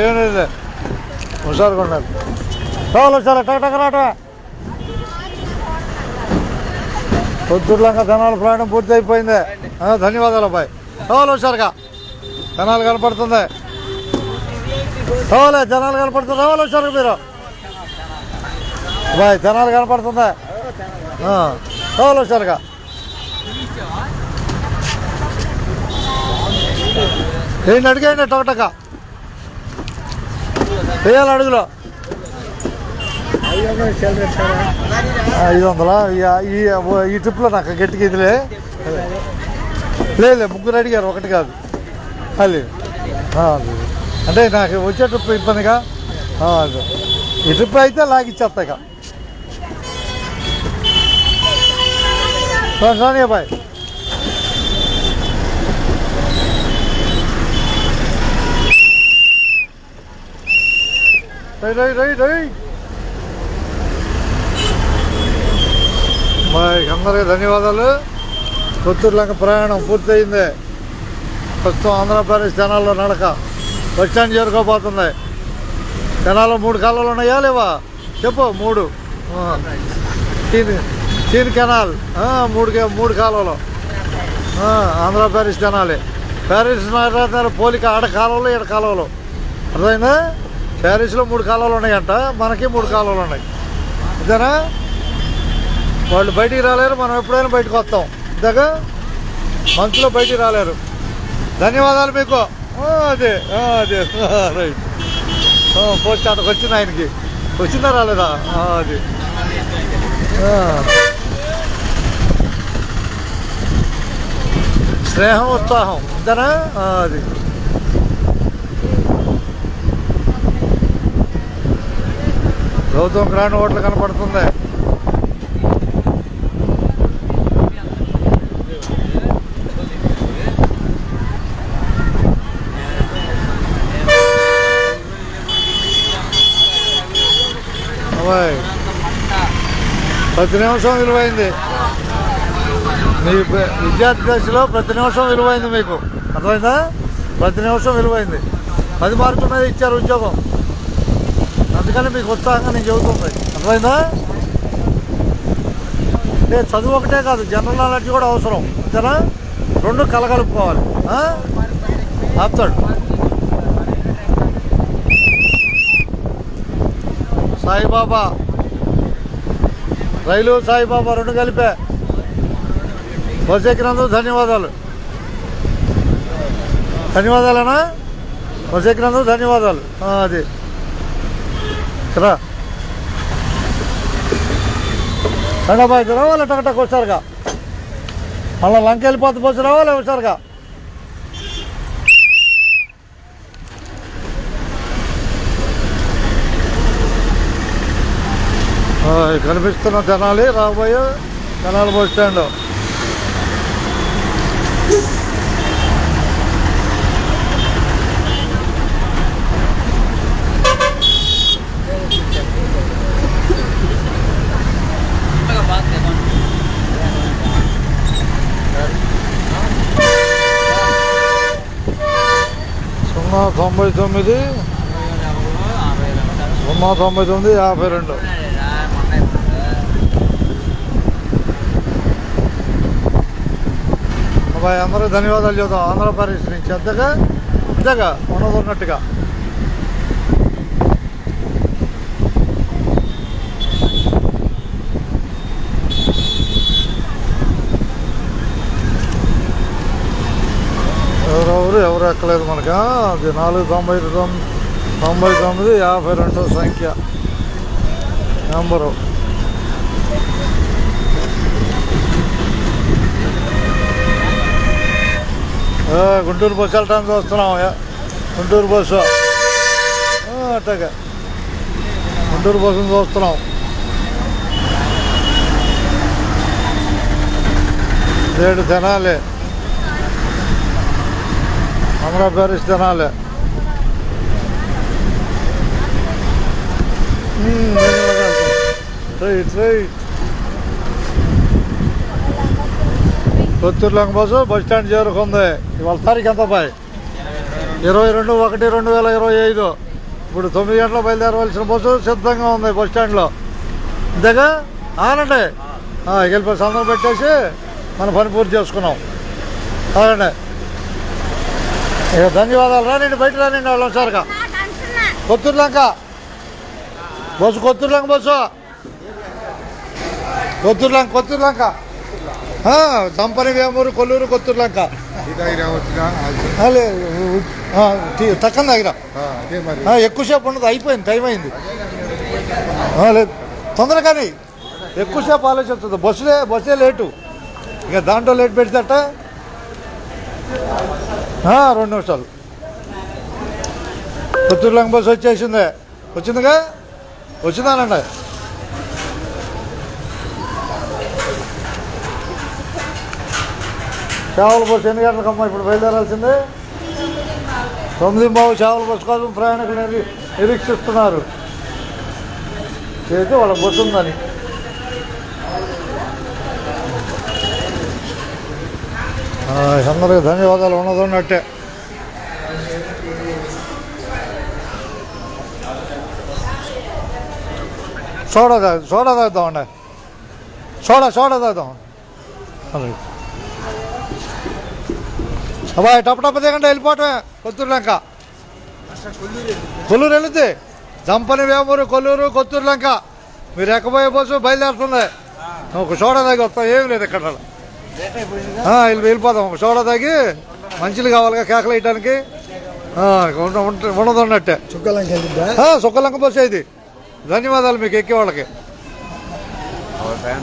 ఏం లేదు హుషారుగా ఉండాలి. రావాలి వచ్చారా టక్ రాట. పొద్దుర్లంగా జనాల ప్రయాణం పూర్తి అయిపోయింది. ధన్యవాదాలు అబ్బాయి. రావాలి హుషారుగా. జనాలు కనపడుతుంది. రావాలి జనాలు కనపడుతుంది. రావాలి హుషారుగా మీరు బాయ్. జనాలు కనపడుతుంది. రావాలి హుషారుగా. ఏంటి అడిగండి టొకటక వేయాలి అడుగులో 500. ఈ ట్రిప్లో నాకు గట్టిగా ఇదిలే లేదు. ముగ్గురు అడిగారు, ఒకటి కాదు. అది అంటే నాకు వచ్చే ట్రిప్ ఇబ్బందిగా. ఈ ట్రిప్ అయితే లాగిచ్చేస్తా ఇక. రాని బాయ్. బాయ్ అందరికీ ధన్యవాదాలు. కొత్తూరులంక ప్రయాణం పూర్తయింది. ప్రస్తుతం ఆంధ్రప్రదేశ్ జనాల్లో నడక బస్ స్టాండ్ చేరుకోబోతుంది. జనాలు 3 కాలువలు ఉన్నాయా లేవా చెప్పు? 3. చీన్ కెనాల్ 3 కాలువలు. ఆంధ్రప్రదేశ్ జనాలే. ప్యారిస్ నగరాలు పోలిక ఆడ కాలువలు ఈడ కాలువలు. అర్థమైందా? ప్యారిస్లో 3 కాలువలు ఉన్నాయంట, మనకి 3 కాలువలు ఉన్నాయి. అంతేనా? వాళ్ళు బయటికి రాలేరు, మనం ఎప్పుడైనా బయటకు వస్తాం. ఇంతగా మంత్లో బయటికి రాలేరు. ధన్యవాదాలు మీకు. అదే రైట్. పోస్ట్ అంతకు వచ్చింది ఆయనకి. వచ్చిందా రాలేదా? అది స్నేహం ఉత్సాహం అంతేనా? అది గౌతమ్ గ్రాండ్ హోటల్ కనపడుతుంది. ప్రతి నిమిషం విలువైంది. మీ విద్యార్థి దశలో ప్రతి నిమిషం విలువైంది మీకు. అర్థమైందా? ప్రతి నిమిషం విలువైంది. 10 మార్కుల మీద ఇచ్చారు ఉద్యోగం. అందుకని మీకు ఉత్సాహంగా నేను చెబుతుంది. అర్థమైందా? అంటే చదువు ఒకటే కాదు, జనరల్ నాలెడ్జ్ కూడా అవసరం. అంతేనా? 2 కలగలుపుకోవాలి. ఆపుతాడు సాయిబాబా. రైలు సాయిబాబా 2 కలిపే. బస్ ఎక్కినందుకు ధన్యవాదాలు. ధన్యవాదాలేనా? బస్ ఎక్కినందుకు ధన్యవాదాలు. అది కదా రండాబాయ్. రావాలి టకటక్ వచ్చారుగా. మళ్ళీ లంక వెళ్ళిపోతే బస్సు రావాలి వచ్చారుగా. కనిపిస్తున్న జనాలి రాబోయే జనాలు బస్ స్టాండ్. సున్నా 99 52. అబ్బాయి అందరూ ధన్యవాదాలు చెబుతాం. ఆంధ్రప్రదేశ్ నుంచి అంతేగా ఉన్నట్టుగా. ఎవరు ఎక్కలేదు మనకి. అది 499 52 సంఖ్య నెంబరు. గుంటూరు బస్సు వెళ్ళటానికి చూస్తున్నాం. గుంటూరు బస్సు అట్టగా గుంటూరు బస్సును చూస్తున్నాం. ఏడు జనాలే. ఆంధ్రప్రదేశ్ జనాలే. Right. Kotturulanka bus bus stand చేరుకుంది. ఇవాళ తారీఖు ఎంత బాయ్? 22/1/2025 ఇప్పుడు 9 గంటలకు బయలుదేరవలసిన బస్సు సిద్ధంగా ఉంది బస్ స్టాండ్లో. అంతేగా ఆనండి. వెళ్ళిపోయి సందర్భం పెట్టేసి మన పని పూర్తి చేసుకున్నాం. అవునండి. ఇక ధన్యవాదాలు. రానండి, బయట రానండి వాళ్ళు ఒకసారిగా. కొత్తూరులంక బస్సు, కొత్తూరులంక బస్సు, కొత్తూరులంక దంపని, వేమూరు, కొల్లూరు, కొత్తూరులంక. తక్కువ దగ్గర ఎక్కువసేపు ఉండదు, అయిపోయింది, టైం అయింది. లేదు తొందరగా కానీ ఎక్కువసేపు ఆలోచిస్తుంది. బస్సే లేటు. ఇక దాంట్లో లేట్ పెడితేట 2 నిమిషాలు. కొత్తూరులంక బస్సు వచ్చిందిగా వచ్చిందానండి. చేవల బస్సు ఎన్ని గంటలకమ్మా ఇప్పుడు బయలుదేరాల్సిందే? 9:15 చేవల బస్సు కోసం ప్రయాణికులు నిరీక్షిస్తున్నారు. చేసి వాళ్ళ బస్సు ఉందని. అందరికి ధన్యవాదాలు. ఉన్నట్టే సోడా తాగుతామండి. సోడా తాగుతాం. అబ్బాయి టప దిగండి, వెళ్ళిపోవటమే. కొత్తూరులంక, కొల్లూరు వెళుద్ది. దంపని, వేమూరు, కొల్లూరు, కొత్తూరులంక. మీరు ఎక్కబోయే బస్సు బయలుదేరుతుంది. ఒక సోడా తాగి వస్తాం. ఏం లేదు ఇక్కడ. వెళ్ళిపోతాం. ఒక సోడా తాగి మంచిలు కావాలిగా కేకలు వేయటానికి. ఉండదు అన్నట్టే. సుక్కలంక బస్సు ఇది. ధన్యవాదాలు మీకు ఎక్కే వాళ్ళకి.